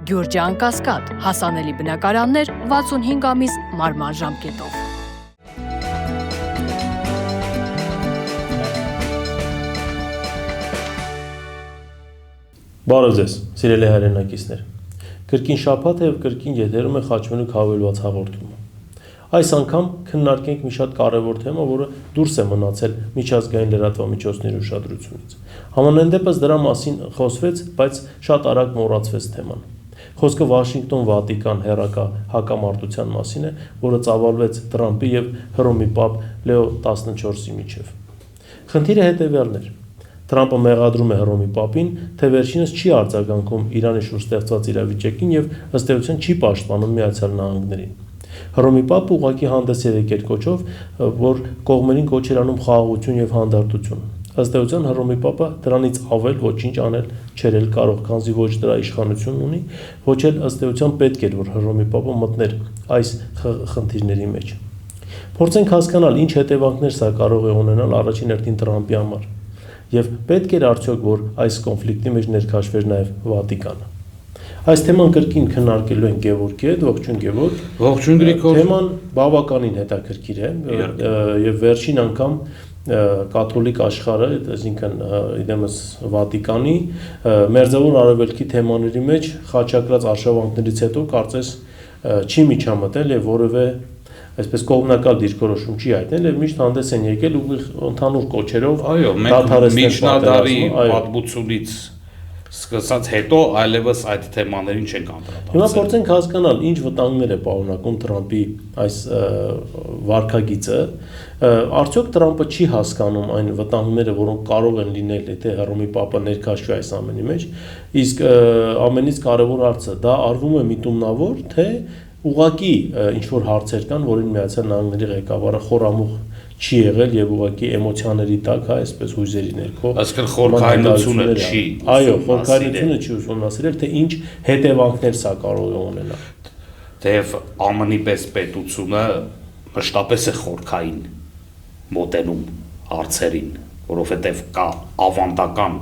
Գյուրջան Կասկադ, հասանելի բնակարաններ 65 ամիս մարման ժամկետով։ Բարև ձեզ, սիրելի հայրենակիցներ։ Կրկին շաբաթ է և կրկին եթերում է խաչմենուկ հավելված հաղորդումը։ Այս անգամ քննարկենք մի շատ կարևոր թեմա, որը դուրս է մնացել միջազգային լրատվամիջոցների ուշադրությունից։ Համենայն դեպս դրա մասին խոսվեց, բայց շատ արագ մոռացվեց թեման։ Խոսքը Վաշինգտոն-Վատիկան հեռակա հակամարտության մասին է, որը ծավալվեց Թրամփի և Հռոմի պապ Լեո 14-ի միջև։ Խնդիրը հետևյալն էր։ Թրամփը մեղադրում է Հռոմի պապին, թե վերջինս չի արձագանքում Իրանի շուրջ ստեղծված իրավիճակին և ըստ էության չի պաշտպանում Միացյալ Նահանգներին։ Հռոմի պապը ուղղակի հանդես է եկել կոչով, որ կողմերին կոչ էր անում խաղաղություն և հանդարտություն։ Ըստ էության Հռոմի պապը դրանից ավել ոչինչ անել չէր էլ կարող, քանզի ոչ դրա իշխանություն ունի, ոչ էլ ըստ էության պետք էր, որ Հռոմի պապը մտներ այս խնդիրների մեջ։ Փորձենք հասկանալ, ինչ հետևանքներ սա կարող է ունենալ առաջին հերթին Թրամփի համար։ Եվ պետք էր արդյոք, որ այս կոնֆլիկտի մեջ ներքաշվեր նաև Վատիկանը։ Այս թեման կրկին քննարկելու են Գևորգի հետ, ողջույն Գևորգ։ Ողջույն Գրիգոր։ Թեման բավականին հետաքրքիր է եւ վերջին անգամ կաթոլիկ աշխարհը, այսինքն իդեմս Վատիկանի մերձավոր արևելքի թեմաների մեջ խաչակրած արշավանքներից հետո կարծես չի միջամտել եւ որևէ այսպես կողմնակալ դիրքորոշում չի հայտնել եւ միշտ հանդես են եկել ուղիղ ընդհանուր կոչերով դադարեցնել միջնադարի պատմությունից սկսած հետո այլևս այդ թեմաներին չենք անդրադարձել։ Հիմա փորձենք հասկանալ ինչ վտանգներ է պարունակում Թրամփի այս վարքագիծը, արդյոք Թրամփը չի հասկանում այն վտանգները, որոնք կարող են լինել, եթե Հռոմի պապը ներքաշվի այս ամենի մեջ, իսկ ամենից կարևոր հարցը դա արվում է միտումնավոր, թե ուղղակի ինչ-որ հարցեր կան, որին Միացյալ Նահանգների ղեկավարը խորամուխ չի եղել եւ ուղղակի էմոցիաների տակ, այսպես հույզերի ներքո։ Այսինքն խորքայնությունը չի։ Այո, խորքայնությունը չի ուսումնասիրել, թե ինչ հետևանքներ սա կարող է ունենալ։ Թեև ԱՄՆ-ի պես պետությունը մշտապես է խորքային մոտենում հարցերին, որովհետեւ կա ավանդական,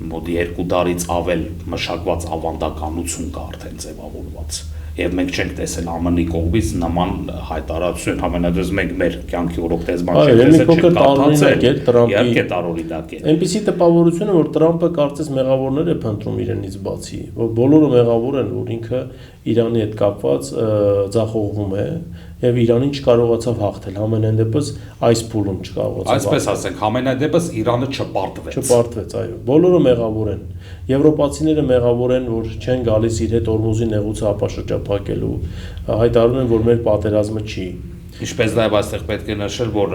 մոտ 2 տարից ավել մշակված ավանդականություն կա արդեն ձևավորված։ Եվ մենք չենք տեսել ԱՄՆ-ի կողմից նման հայտարարություն, համենայնպես մենք մեր կյանքի օրոքտեզման չենք տեսել, Այնպիսի տպավորություն է, որ Թրամփը կարծես մեղավորներ է փնտրում իրենից բացի, որ բոլորը մեղավոր են, որ ինքը Իրանի հետ կապված ձախողվում է եւ Իրանին չկարողացավ հաղթել, համենայն դեպս այս փուլում չկարողացավ։ Այսպես ասենք, համենայն դեպս Իրանը չպարտվեց։ Չպարտվեց, այո։ Բոլորը մեղավոր են։ Եվրոպացիները մեղավոր են, որ չեն գալիս իր հետ Օրմուզի նեղուցը ապաշրջափակելու, հայտարարում են, որ մեր պատերազմը չի։ Ինչպես նաև այստեղ պետք է նշել, որ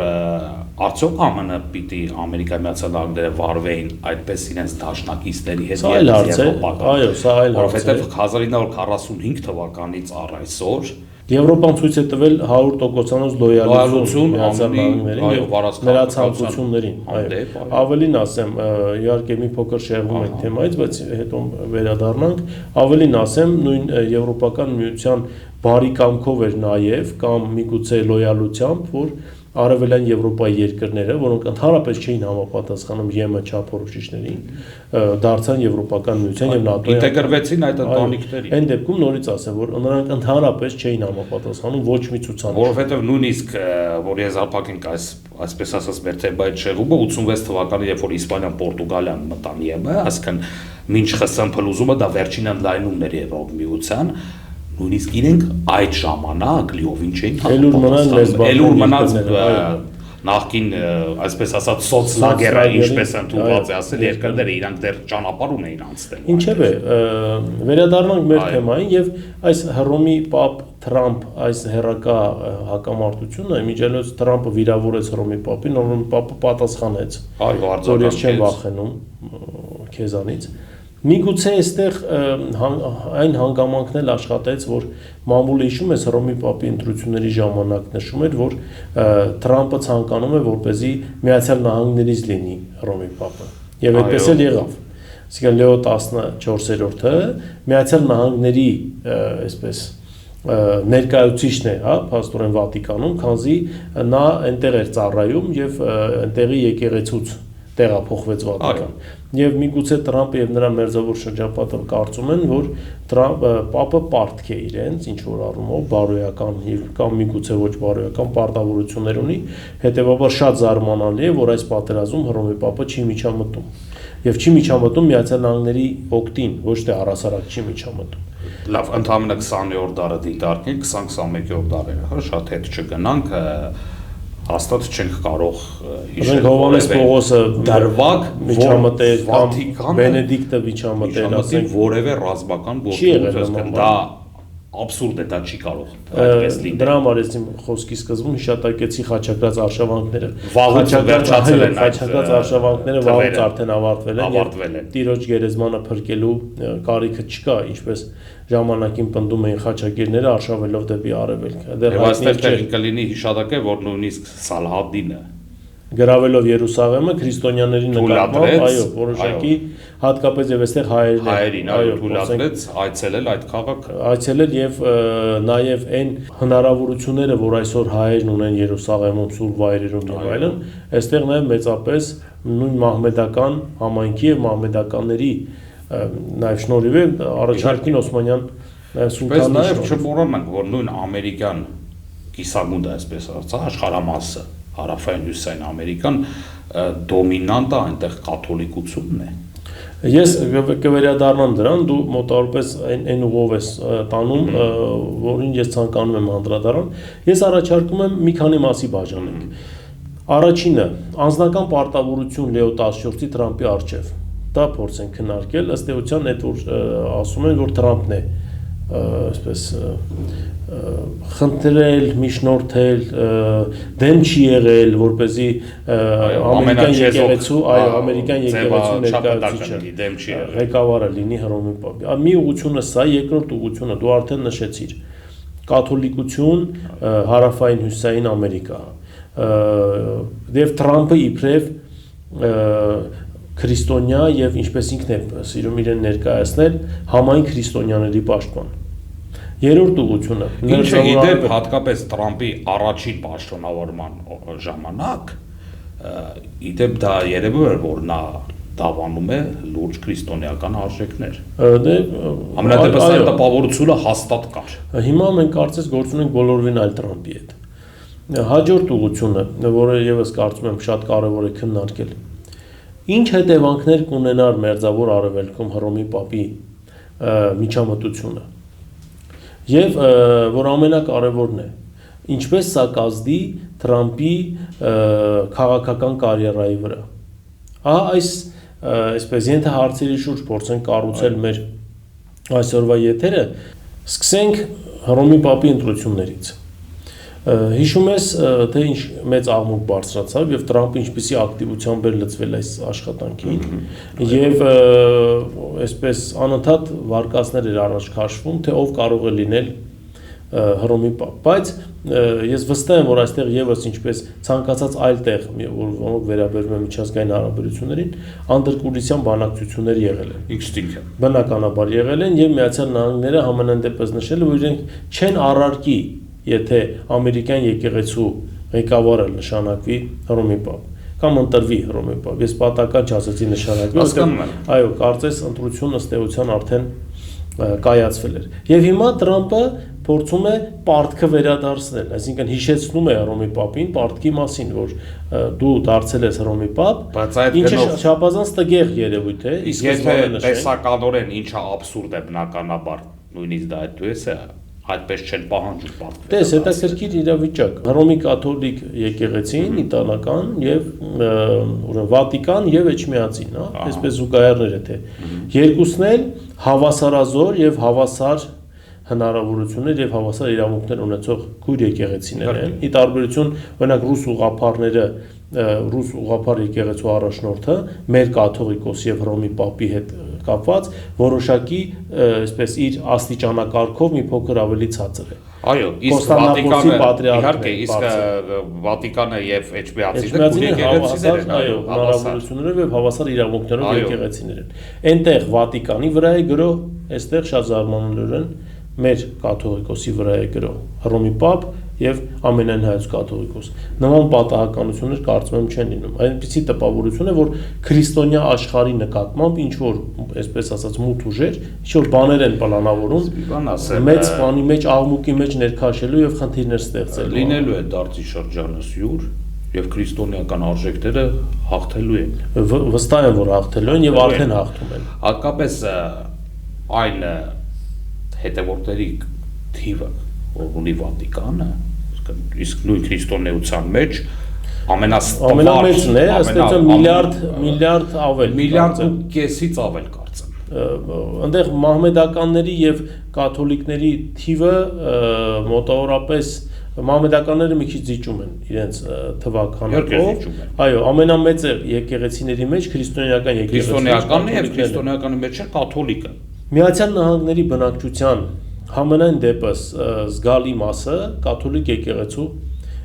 արդյոք ԱՄՆ-ը պիտի Ամերիկայի Միացյալ Նահանգները վարվեին այդպես իրենց դաշնակիցների հետ եվրոպական։ Այո, սա այլ հարց է։ Որովհետև 1945 թվականից առ այսօր Եվրոպան ցույց է տվել 100%-անոց լոյալություն Միացյալ Նահանգներին եւ նրա ցանկություններին։ Այո, ավելին ասեմ, իհարկե մի փոքր շեղվում ենք թեմայից, բայց հետո վերադառնանք, ավելին ասեմ, նույն Եվրոպական միության բարի կամքով էր նաեւ կամ միգուցե լոյալությամբ, որ Արևելյան Եվրոպայի երկրները, որոնք ընդհանրապես չէին համապատասխանում ԵՄ չափորոշիչներին, դարձան Եվրոպական միության եւ ՆԱՏՕ-ի ինտեգրվեցին այդ ընտանիքներին։ Այն դեպքում նորից ասեմ, որ նրանք ընդհանրապես չէին համապատասխանում ոչ մի ցուցանիշ։ Որովհետեւ նույնիսկ որ եզրափակենք այսպես ասած մեր թեմայի շեղումը 86 թվականին, երբ որ Իսպանիան, Պորտուգալիան մտան ԵՄ, այսինքն մինչ ԽՍՀՄ փլուզումը դա վերջին ընդլայնումն էր Եվրոմիության, նույնիսկ իրենք այդ ժամանակ լիովին չէին Էլուր մնաց նախքին, այսպես ասած, սոցլագերը, ինչպես ընդունված է ասել, երկրները իրանք դեռ ճանապարհ ունեին անցնել։ Ինչևէ, վերադառնանք մեր թեմային եւ այս Հռոմի պապ Թրամփ այս հերակա հակամարտությունը, իմիջիայլոց Թրամփը վիրավորեց Հռոմի պապին, Հռոմի պապը պատասխանեց։ Այո, որ ես չեմ վախենում քեզանից։ Միգուցե այստեղ այն հանգամանքն էլ աշխատեց, որ մամուլը հիշում է Հռոմի պապի ընտրությունների ժամանակ նշում էր, որ Թրամփը ցանկանում է, որպեսզի Միացյալ Նահանգներից լինի Հռոմի պապը։ Եվ այդպես էլ եղավ։ Այսինքն Լեո 14-րդը Միացյալ Նահանգների այսպես ներկայացուցիչն է, հա, փաստորեն Վատիկանում, քանզի նա այնտեղ էր ծառայում եւ այնտեղի եկեղեցուց տեղափոխվեց Վատիկան։ Եվ միգուցե Տրամպը եւ նրա մերձավոր շրջապատը կարծում են, որ Պապը պարտք է իրենց ինչ որ առումով բարոյական կամ միգուցե ոչ բարոյական պարտավորություններ ունի, հետեւաբար շատ զարմանալի է, որ այս պատերազմում Հռոմի Պապը չի միջամտում։ Եվ չի միջամտում Միացյալ Նահանգների օգտին, ոչ թե առհասարակ չի միջամտում։ Լավ, ընդամենը 20-րդ դարը դիտարկենք, 20-21-րդ դարերը, հա, շատ հետ չգնանք, հաստատ չենք կարող հիշել Հովհաննես Պողոսը դրվագ միջամտել կամ Վատիկանը Բենեդիկտը միջամտել, ասենք որևէ ռազմական գործողություն դա абսուրդ է, դա չի կարող այդպես լինել։ Դրա համար ես իմ խոսքի սկզբում հիշատակեցի խաչակրած արշավանքները։ Վաղուց վերջացել են խաչակրած արշավանքները վաղուց արդեն ավարտվել են։ Տիրոջ գերեզմանը փրկելու կարիքը չկա, ինչպես ժամանակին պնդում էին խաչակիրները արշավելով դեպի արևելք։ Եվ այստեղ կլինի հիշատակել, որ նույնիսկ Սալահադինը գրավելով Երուսաղեմը քրիստոնյաների նկատմամբ, այո, որոշակի հատկապես եւ այստեղ հայերին, այո, թույլատրեց այցելել այդ քաղաքը։ Այցելել եւ նաեւ այն հնարավորությունները, որ այսօր հայերն ունեն Երուսաղեմում, սուրբ վայրերում եւ այլն, այստեղ նաեւ մեծապես նույն մահմեդական համայնքի եւ մահմեդականների նաեւ շնորհիվ է առաջարկին Օսմանյան սուլթանի նաեւ չմոռանանք, որ նույն ամերիկյան կիսագունդը, այսպես ասած, աշխարհամասը Հարավային Հյուսիսային Ամերիկան դոմինանտը այնտեղ կաթոլիկությունն է։ Ես կվերադառնամ դրան, դու մոտավորապես այն ուղով ես տանում, որին ես ցանկանում եմ անդրադառնալ։ Ես առաջարկում եմ մի քանի մասի բաժանենք։ Առաջինը, անձնական պարտավորություն Լեո 14-ի Տրամպի առջև։ Դա փորձենք քննարկել, ըստ էության այդ որ ասում են, որ Տրամպն է այսպես խնդրել, միջնորդել, դեմ չի եղել, որպեսզի ամերիկյան եկեղեցու, այո, ամերիկյան եկեղեցու ներկայացուցիչը ղեկավարը լինի Հռոմի Պապի։ Մի ուղղությունը սա, երկրորդ ուղղությունը դու արդեն նշեցիր։ Կաթոլիկություն, հարավային հյուսիսային Ամերիկա։ Եվ Տրամպը իբրև քրիստոնյա եւ ինչպես ինքն է սիրում իրեն ներկայացնել համայն քրիստոնյաների պաշտպան։ Երրորդ ուղղությունը ինչը իդեպ հատկապես Տրամպի առաջին պաշտոնավորման ժամանակ իդեպ դա երևում էր որ նա դավանում է լուրջ քրիստոնեական արժեքներ։ Դե ամենատեպս այդ տպավորությունը հաստատ կար։ Հիմա մենք կարծես գործ ունենք բոլորովին այլ Տրամպի հետ։ Հաջորդ ուղղությունը, որը եւս կարծում եմ շատ կարեւոր է քննարկել։ Ինչ հետևանքներ կունենար մերձավոր արևելքում Հռոմի Պապի միջամտությունը։ Եվ որ ամենակարևորն է, ինչպես սա կազդի Տրամպի քաղաքական կարիերայի վրա։ Այս այսպես ենթահարցերի շուրջ փորձենք կառուցել մեր այսօրվա եթերը, սկսենք Հռոմի Պապի ընտրություններից։ Հիշում ես, թե ինչ մեծ աղմուկ բարձրացավ եւ Տրամպը ինչպիսի ակտիվությամբ էր լծվել այս աշխատանքին եւ այսպես անընդհատ վարկածներ էր առաջ քաշվում, թե ով կարող է լինել Հռոմի Պապ, բայց ես վստահ եմ, որ այստեղ եւս ինչպես ցանկացած այլ տեղ, որոնք վերաբերում են միջազգային հարաբերություններին, անդրկուլիսյան բանակցություններ եղել են։ Ինստինկտ։ Բնականաբար եղել են եւ Միացյալ Նահանգները համենայն դեպս նշել, որ իրենք չեն առարկի եթե ամերիկյան եկեղեցու ղեկավարը նշանակվի Հռոմի Պապ կամ ընտրվի Հռոմի Պապ, ես պատական չասեցի նշանակվի, որովհետև այո, կարծես ընտրությունը ըստ էության արդեն կայացվել էր։ Եվ հիմա Տրամպը փորձում է պարտքը վերադարձնել, այսինքն հիշեցնում է Հռոմի Պապին պարտքի մասին, որ դու դարձել ես Հռոմի Պապ, բայց այդ ինչը չափազանց տգեղ երևույթ է, իսկ եթե տեսականորեն ինչը абսուրդ է բնականաբար, նույնիսկ դա այդպես է, այդպես չեն պահանջում պարտք։ Տես, հետաքրքիր իրավիճակ։ Հռոմի կաթոլիկ եկեղեցին, իտալական եւ ուրեմն Վատիկան եւ Էջմիածին, հա, այսպես զուգահեռներ է թե երկուսն էլ հավասարազոր եւ հավասար հնարավորություններ եւ հավասար իրավունքներ ունեցող քույր եկեղեցիներ են։ Ի տարբերություն օրինակ ռուս ուղղափառ եկեղեցու առաջնորդը մեր կաթողիկոս եւ Հռոմի Պապի հետ կապված որոշակի այսպես իր աստիճանակարգով մի փոքր ավելի ցածր է։ Այո, իսկ Վատիկանը իհարկե, իսկ Վատիկանը եւ Էջմիածինը եկեղեցիներ են, այո, հնարավորություններով եւ հավասար իրավունքներով եկեղեցիներ են։ Այնտեղ Վատիկանի վրա է գրող, այստեղ շատ զարմանալիորեն մեր կաթողիկոսի վրա է գրող Հռոմի Պապ եւ ամենայն հայոց կաթողիկոս։ Նման պատահականություններ կարծում եմ չեն լինում։ Այնպիսի տպավորություն է, որ քրիստոնյա աշխարհի նկատմամբ ինչ որ, այսպես ասած, մութ ուժեր, ինչ որ բաներ են պլանավորում, մեծ բանի մեջ, աղմուկի մեջ ներքաշելու եւ խնդիրներ ստեղծելու։ Լինելու է դարձի շրջանը սյուր եւ քրիստոնեական արժեքները հաղթելու են։ Վստահ եմ, որ հաղթելու են եւ արդեն հաղթում են։ Հատկապես այն հետևորդների թիվը, որ ունի Վատիկանը, իսկ նույն քրիստոնեության մեջ ամենամեծն է, ըստ էության միլիարդ ավել, միլիարդ ու կեսից ավել կարծեմ։ Այնտեղ մահմեդականների եւ կաթոլիկների թիվը մոտավորապես մահմեդականները մի քիչ զիջում են իրենց թվականակով։ Այո, ամենամեծը եկեղեցիների մեջ քրիստոնեական քրիստոնեականն է եւ քրիստոնեականի մեջ է կաթոլիկը։ Միացյալ Նահանգների բնակչության համենայն դեպս զգալի մասը կաթոլիկ եկեղեցու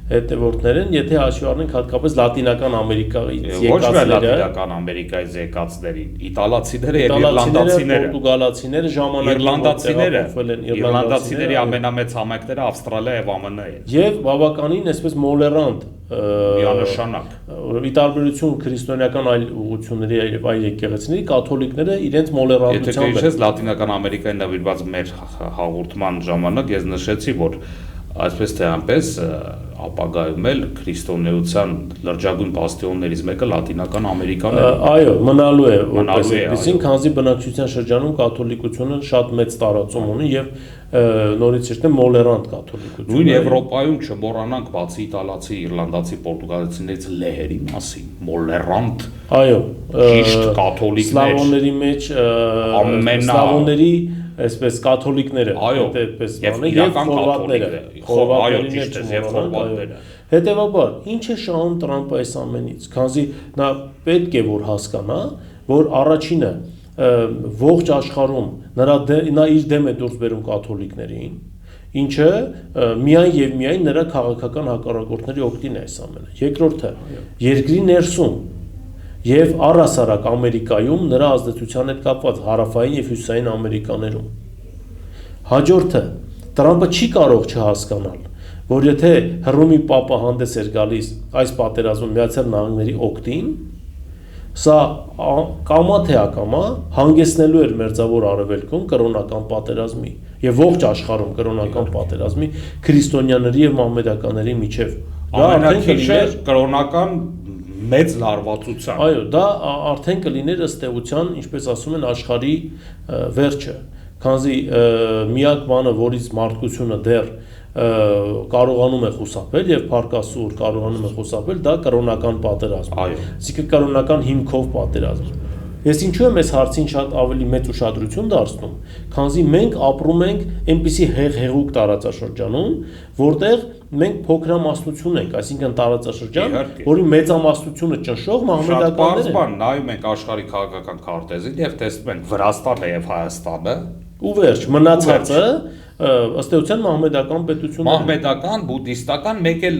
հետևորդներ են, եթե հաշվի առնենք հատկապես Լատինական Ամերիկայից եկածները, ոչ միայն Լատինական Ամերիկայից եկածներին, իտալացիները եւ իռլանդացիները, պորտուգալացիները ժամանակին իռլանդացիների ամենամեծ համայնքները Ավստրալիա եւ ԱՄՆ-ն են։ Եւ բավականին այսպես մոլերանտ միանշանակ։ Ի տարբերություն քրիստոնեական այլ ուղղությունների եւ այլ եկեղեցիների, կաթոլիկները իրենց մոլերանտությամբ Եթե քիչ Լատինական Ամերիկային նվիրված մեր հաղորդման ժամանակ ես նշեցի, որ այսպես թե այնպես ապագայում էլ քրիստոնեության լրջագույն բաստիոններից մեկը Լատինական Ամերիկան է։ Այո, մնալու է որպես այդպեսին, քանզի բնակչության շրջանում կաթոլիկությունը շատ մեծ տարածում ունի եւ նորից ճիշտ է մոլերանտ կաթոլիկություն։ Նույն Եվրոպայում չմոռանանք բացի իտալացի, իռլանդացի, պորտուգալացիներից լեհերի մասին, մոլերանտ այո, ճիշտ կաթոլիկներ, սլավոնների մեջ սլավոնների այսպես կաթոլիկները, այդպես բանը եւ խորվատները, խորվատները։ Հետևաբար, ինչ է շահում Տրամպը այս ամենից, քանզի նա պետք է որ հասկանա, որ առաջինը ողջ աշխարհում նա իր դեմ է դուրս բերում կաթոլիկներին, ինչը միայն եւ միայն նրա քաղաքական հակառակորդների օգտին է այս ամենը։ Երկրորդը, երկրի ներսում եւ առհասարակ Ամերիկայում նրա ազդեցության հետ կապված հարավային եւ հյուսիսային Ամերիկաներում։ Հաջորդը, Տրամպը չի կարող չհասկանալ, որ եթե Հռոմի Պապը հանդես էր գալիս այս պատերազմում Միացյալ Նահանգների օգտին, սա կամա թե ակամա հանգեցնելու էր Մերձավոր Արևելքում կրոնական պատերազմի եւ ողջ աշխարհում կրոնական պատերազմի քրիստոնյաների եւ մահմեդականների միջեւ։ Դա ամենաքիչը կրոնական մեծ լարվածության։ Այո, դա արդեն կլիներ ըստ էության, ինչպես ասում են, աշխարհի վերջը, քանզի միակ բանը, որից մարդկությունը դեռ կարողանում է խուսափել եւ փառքասուր կարողանում է խուսափել, դա կրոնական պատերազմն է։ Այո։ Իսկ կրոնական հիմքով պատերազմ։ Ես ինչու եմ այս հարցին շատ ավելի մեծ ուշադրություն դարձնում, քանզի մենք ապրում ենք այնպիսի հեղուկ տարածաշրջանում, որտեղ մենք փոքրամասնություն ենք, այսինքն տարածաշրջան, որի մեծամասնությունը ճնշող մահմեդականներ են։ Նայում ենք աշխարհի քաղաքական քարտեզին եւ տեսնում ենք Վրաստանը եւ Հայաստանը, ու վերջ մնացածը ըստ էության մահմեդական պետություններ են։ Մահմեդական, բուդդիստական, մեկ էլ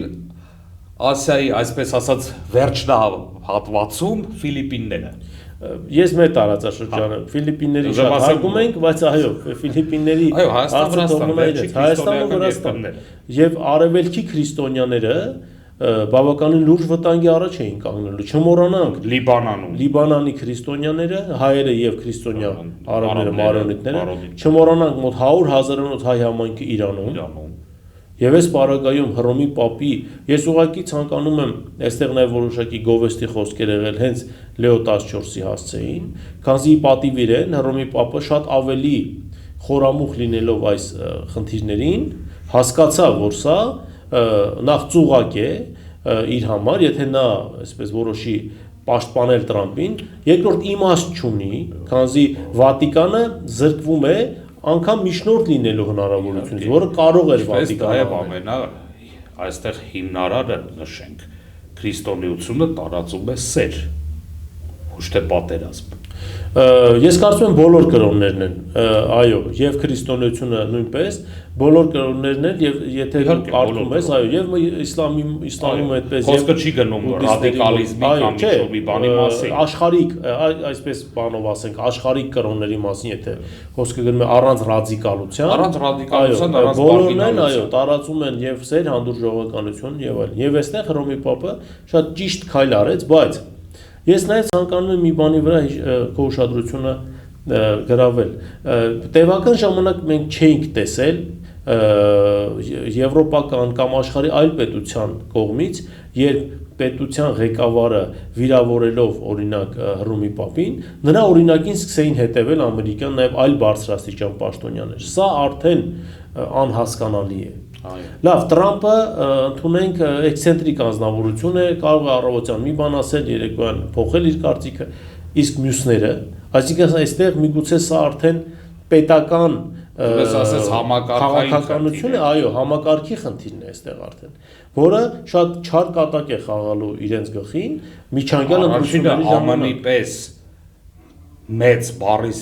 Ասիայի, այսպես ասած, վերջնահատվածում Ֆիլիպինները։ Ես մեր տարածաշրջանը Ֆիլիպինների շատ հարգում ենք, բայց այո, Ֆիլիպինների Հայաստանը, Վրաստանը եւ արևելքի քրիստոնյաները բավականին լուրջ վտանգի առաջ էին կանգնելու։ Չմոռանանք Լիբանանի քրիստոնյաները, հայերը եւ քրիստոնյա արաբները, մարոնիտները, չմոռանանք մոտ 100,000-անոց հայ համայնքը Իրանում։ Եվ այս պարագայում Հռոմի Պապի, ես ուղղակի ցանկանում եմ այստեղ նաև որոշակի գովեստի խոսքեր եղել հենց Լեո 14-ի հասցեին, քանզի պատիվ իրեն Հռոմի Պապը շատ ավելի խորամուխ լինելով այս խնդիրներին, հասկացավ, որ սա նախ ծուղակ է իր համար, եթե նա այսպես որոշի պաշտպանել Տրամպին, երկրորդ իմաստ չունի, քանզի Վատիկանը զրկվում է անգամ միջնորդ լինելու հնարավորությունից, որը կարող էր Վատիկանը։ Այստեղ հիմնարարը նշենք, քրիստոնեությունը տարածում է սեր, ոչ թե պատերազմ։ Ես կարծում եմ բոլոր կրոններն են, այո, եւ քրիստոնեությունը նույնպես, բոլոր կրոններն են եւ եթե կարդում ես, այո, եւ իսլամում այդպես խոսքը չի գնում ռադիկալիզմի կամ ինչ-որ մի բանի մասին, աշխարհիկ, այսպես բանով ասենք, աշխարհիկ կրոնների մասին, եթե խոսքը գնում է առանց ռադիկալության, առանց բոլորն են, այո, տարածում են եւ սեր հանդուրժողականություն եւ այլն։ Եվ այստեղ Հռոմի Պապը շատ ճիշտ քայլ արեց, բայց ես նաև ցանկանում եմ մի բանի վրա քո ուշադրությունը գրավել։ Տևական ժամանակ մենք չէինք տեսել եվրոպական կամ աշխարհի այլ պետության կողմից, երբ պետության ղեկավարը վիրավորելով օրինակ Հռոմի Պապին, նրա օրինակին սկսեին հետևել ամերիկյան նաև այլ բարձրաստիճան պաշտոնյաներ։ Սա արդեն անհասկանալի է։ Լավ, Տրամպը ընդունենք էքսցենտրիկ անձնավորություն է, կարող է առավոտյան մի բան ասել, երեկոյան փոխել իր կարծիքը, իսկ մյուսները, այսինքն այստեղ միգուցե սա արդեն պետական համակարգականություն է, այո, համակարգի խնդիրն է այստեղ արդեն, որը շատ չար կատակ է խաղալու իրենց գլխին, միջանկյալ ընտրությունների ժամանակ պես մեծ բառիս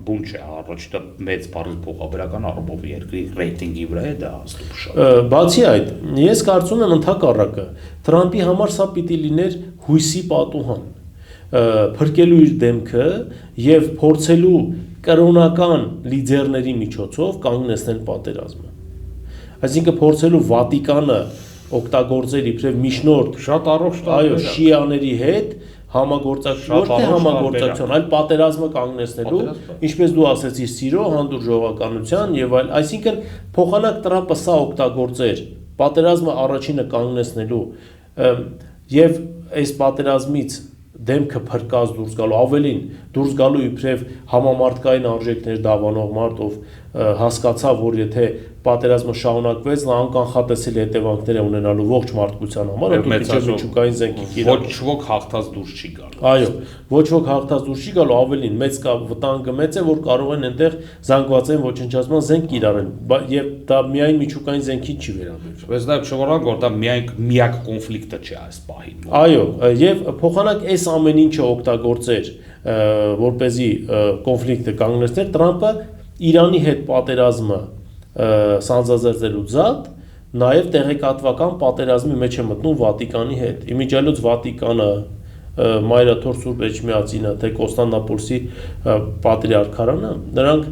բուն չէ, առաջինը մեծ բառի փոխաբերական առումով երկրի ռեյտինգի վրա է դա հաստատ շատ։ Բացի այդ, ես կարծում եմ ընդհակառակը, Տրամպի համար սա պիտի լիներ հույսի պատուհան, փրկելու իր դեմքը եւ փորձելու կրոնական լիդերների միջոցով կանգնեցնել պատերազմը։ Այսինքն փորձելու Վատիկանը օգտագործել իբրև միջնորդ շատ առողջ, այո, շիաների հետ համագործակցություն, այլ պատերազմը կանգնեցնելու, ինչպես դու ասեցիր, սիրո, հանդուրժողականության եւ այլ, այսինքն փոխանակ Տրամպը սա օգտագործեր պատերազմը առաջինը կանգնեցնելու եւ այս պատերազմից դեմքը փրկած դուրս գալու, ավելին դուրս գալու իբրև համամարտկային արժեքներ դավանող մարդ, ով հասկացավ, որ եթե պատերազմը շարունակվեց, նա անկանխատեսելի հետևանքներ է ունենալու ողջ մարդկության համար, միջուկային զենքի ոչ ոք հաղթած դուրս չի գալու։ Այո, ոչ ոք հաղթած դուրս չի գալու, ավելին մեծ կա վտանգը մեծ է, որ կարող են այնտեղ զանգվածային ոչնչացման զենք կիրառեն, եւ դա միայն միջուկային զենքին չի վերաբերվում։ Բայց դա շնորհակ որ դա միակ կոնֆլիկտը չէ այս պահին։ Այո, եւ փոխանակ այս ամեն ինչը օգտագործեր, որպեսզի կոնֆլիկտը կանգնեցներ, Տրամպը Իրանի հետ պատերազմը սանձազերծելու զատ նաև տեղեկատվական պատերազմի մեջ է մտնում Վատիկանի հետ։ Իմիջիալոց Վատիկանը Մայրաթոր Սուրբ Էջմիածինը, թե Կոստանդնապոլսի պատրիարքարանը, նրանք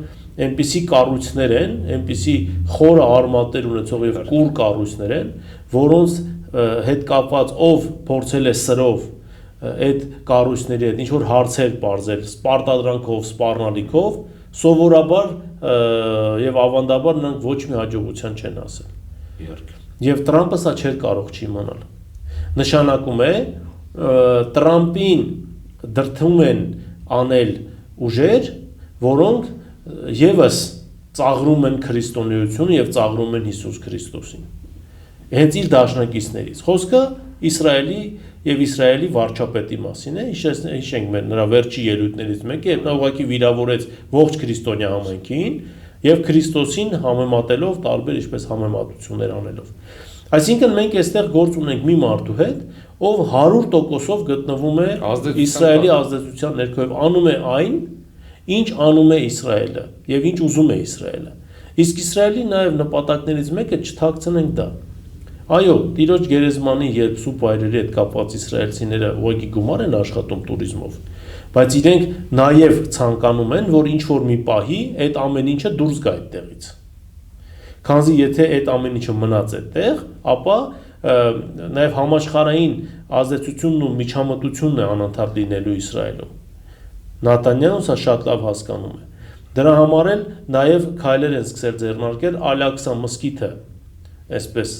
այնպիսի կառույցներ են, այնպիսի խորը արմատներ ունեցող եւ կուր կառույցներ են, որոնց հետ կապված ով փորձել է սրով այդ կառույցների հետ ինչ որ հարցեր բարձել, սպարտադրանքով, սպառնալիքով, սովորաբար եւ ավանդաբար նրանք ոչ մի հաջողության չեն ասել։ Իհարկե։ Եվ Տրամպը սա չէր կարող չիմանալ։ Նշանակում է Տրամպին դրդում են անել ուժեր, որոնք եւս ծաղրում են քրիստոնեությունը եւ ծաղրում են Հիսուս Քրիստոսին։ Հենց իր դաշնակիցներից։ Խոսքը Իսրայելի եւ Իսրայելի վարչապետի մասին է, հիշենք մեր նրա վերջի ելույթներից մեկը, երբ նա ուղղակի վիրավորեց ողջ քրիստոնյա համայնքին եւ Քրիստոսին համեմատելով տարբեր ինչպես համեմատություններ անելով։ Այսինքն մենք այստեղ գործ ունենք մի մարդու հետ, ով 100%-ով գտնվում է Իսրայելի ազդեցության ներքո եւ անում է այն, ինչ անում է Իսրայելը եւ ինչ ուզում է Իսրայելը։ Իսկ Իսրայելի նաեւ նպատակներից մեկը չթաքցնենք դա։ Այո, Տիրոջ գերեզմանի երբ սուպ այրերի հետ կապված իսրայելցիները ուղղակի գումար են աշխատում туриզմով, բայց իրենք նաև ցանկանում են, որ ինչ որ մի պահի այդ ամեն ինչը դուրս գա այդտեղից։ Քանզի եթե այդ ամեն ինչը մնաց այդտեղ, ապա նաև համաշխարհային ազդեցությունն ու միջամտությունն է անընդհատ լինելու Իսրայելում։ Նատանյահուն սա շատ լավ հասկանում է։ Դրա համար էլ նաև քայլեր են սկսել ձեռնարկել Ալ-Ակսա մզկիթը այսպես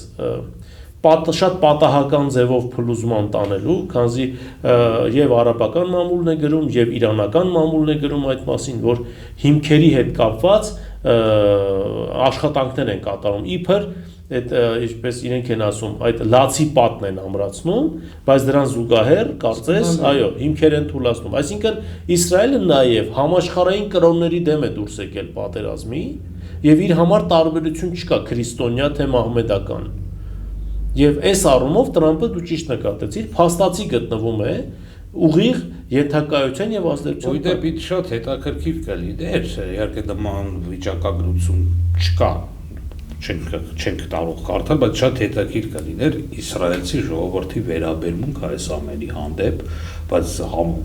շատ պատահական ձևով փլուզման տանելու, քանզի եւ արաբական մամուլն է գրում եւ իրանական մամուլն է գրում այդ մասին, որ հիմքերի հետ կապված աշխատանքներ են կատարում, իբր այդ ինչպես իրենք են ասում, այդ լացի պատն են ամրացնում, բայց դրան զուգահեռ կարծես, այո, հիմքեր են թուլացնում։ Այսինքն Իսրայելը նաեւ համաշխարհային կրոնների դեմ է դուրս եկել պատերազմի եւ իր համար տարբերություն չկա քրիստոնյա թե մահմեդական։ Եվ այս առումով Տրամպը դու ճիշտ նկատեցիր, փաստացի գտնվում է ուղիղ ենթակայության եւ ազդեցության։ Ուդեպի շատ հետաքրքիր կլիներ, իհարկե նման վիճակագրություն չկա, չենք կարող կարդալ, բայց շատ հետաքրքիր կլիներ իսրայելցի ժողովրդի վերաբերմունք այս ամենի հանդեպ, բայց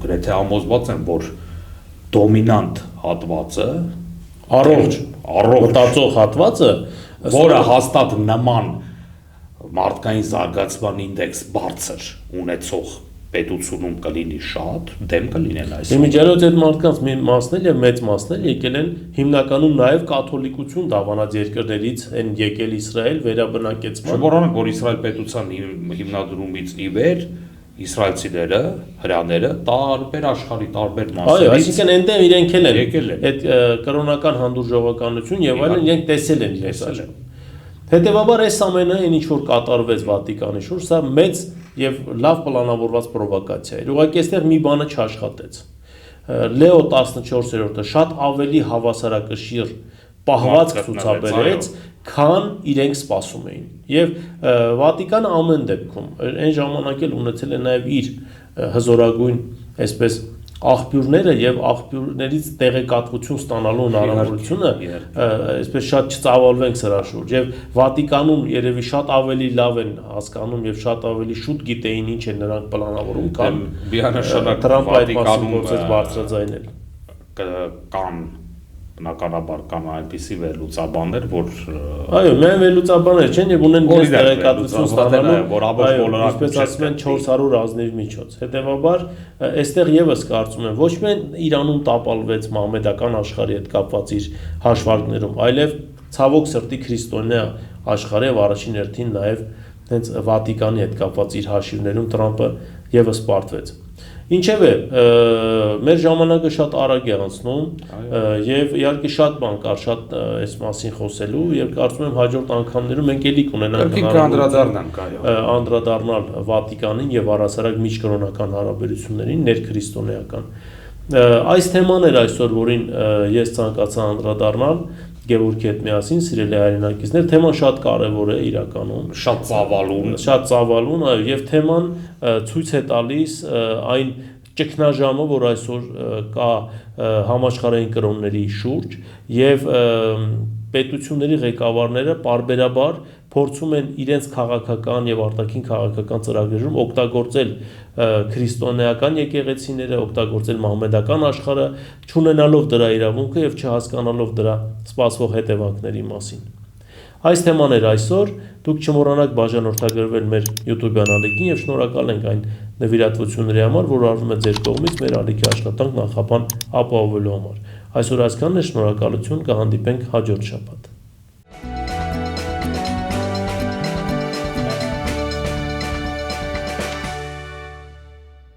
գրեթե համոզված եմ, որ դոմինանտ հատվածը, առողջ մտածող հատվածը, որը հաստատ նման մարդկային զարգացման ինդեքս բարձր ունեցող պետությունում կլինի շատ, դեմ կլինեն այս։ Իմիջիայլոց այդ մարդկանց մի մասն էլ եւ մեծ մասն էլ եկել են հիմնականում նաեւ կաթոլիկություն դավանած երկրներից են եկել Իսրայել վերաբնակեցման։ Չմոռանանք, որ Իսրայել պետության հիմնադրումից ի վեր իսրայելցիները, հրեաները տարբեր աշխարհի տարբեր մասերից։ Այո, այսինքն այնտեղ իրենք էլ են եկել են։ այդ կրոնական հանդուրժողականություն եւ այլն իրենք տեսել են իրենց աշխարհ։ Հետևաբար այս ամենը այն ինչ որ կատարվեց Վատիկանի շուրջ, սա մեծ եւ լավ պլանավորված պրովոկացիա էր։ Ուղղակի այստեղ մի բանը չաշխատեց։ Լեո 14-րդը շատ ավելի հավասարակշիռ պահվածք ցուցաբերեց, քան իրենք սպասում էին։ Եվ Վատիկանը ամեն դեպքում այն ժամանակ էլ ունեցել է նաեւ իր հզորագույն, այսպես աղբյուրները եւ աղբյուրներից տեղեկատվություն ստանալու հնարավորությունը, այսպես շատ չծավալվենք սրա շուրջ եւ Վատիկանում երևի շատ ավելի լավ են հասկանում եւ շատ ավելի շուտ գիտեին ինչ են նրանք պլանավորում, քան միանշանակ Տրամպը այդ մասին փորձեց բարձրաձայնել։ Կան բնականաբար կան այնպիսի վերլուծաբաններ, որ այո, միայն վերլուծաբաններ չեն եւ ունեն իրենց տեղեկատվություն ստանալու, որ ամբողջ բոլորը ինչպես ասում են 400 ազնիվ միջոց։ Հետևաբար այստեղ եւս կարծում եմ ոչ միայն Իրանում տապալվեց մահմեդական աշխարհի հետ կապված իր հաշվարկներում, այլև ցավոք սրտի քրիստոնյա աշխարհի եւ առաջին հերթին նաեւ հենց Վատիկանի հետ կապված իր հաշիվներում Տրամպը եւս պարտվեց։ Ինչևէ, մեր ժամանակը շատ արագ է անցնում եւ իհարկե շատ բան կար, շատ այս մասին խոսելու եւ կարծում եմ հաջորդ անգամներում մենք ելի կունենանք անդրադառնալ Վատիկանին եւ առասարակ միջկրոնական հարաբերություններին ներքրիստոնեական։ Այս թեման էր այսօր, որին ես ցանկացա անդրադառնալ Գևորգի հետ միասին, սիրելի հայրենակիցներ, թեման շատ կարևոր է իրականում, շատ ծավալուն, այո, եւ թեման ցույց է տալիս այն ճգնաժամը, որ այսօր կա համաշխարհային կրոնների շուրջ եւ պետությունների ղեկավարները պարբերաբար փորձում են իրենց քաղաքական եւ արտաքին քաղաքական ծրագրերում օգտագործել քրիստոնեական եկեղեցիները, օգտագործել մահմեդական աշխարհը, չունենալով դրա իրավունքը եւ չհասկանալով դրա սպասվող հետևանքների մասին։ Այս թեման էր այսօր, դուք չմոռանաք բաժանորդագրվել մեր YouTube ալիքին եւ շնորհակալ ենք այն նվիրատվությունների համար, որ արվում է ձեր կողմից մեր ալիքի աշխատանք նախապան ապահովելու համար։ Այսօր այսքանն է, շնորհակալություն, կհանդիպենք հաջորդ շաբաթ։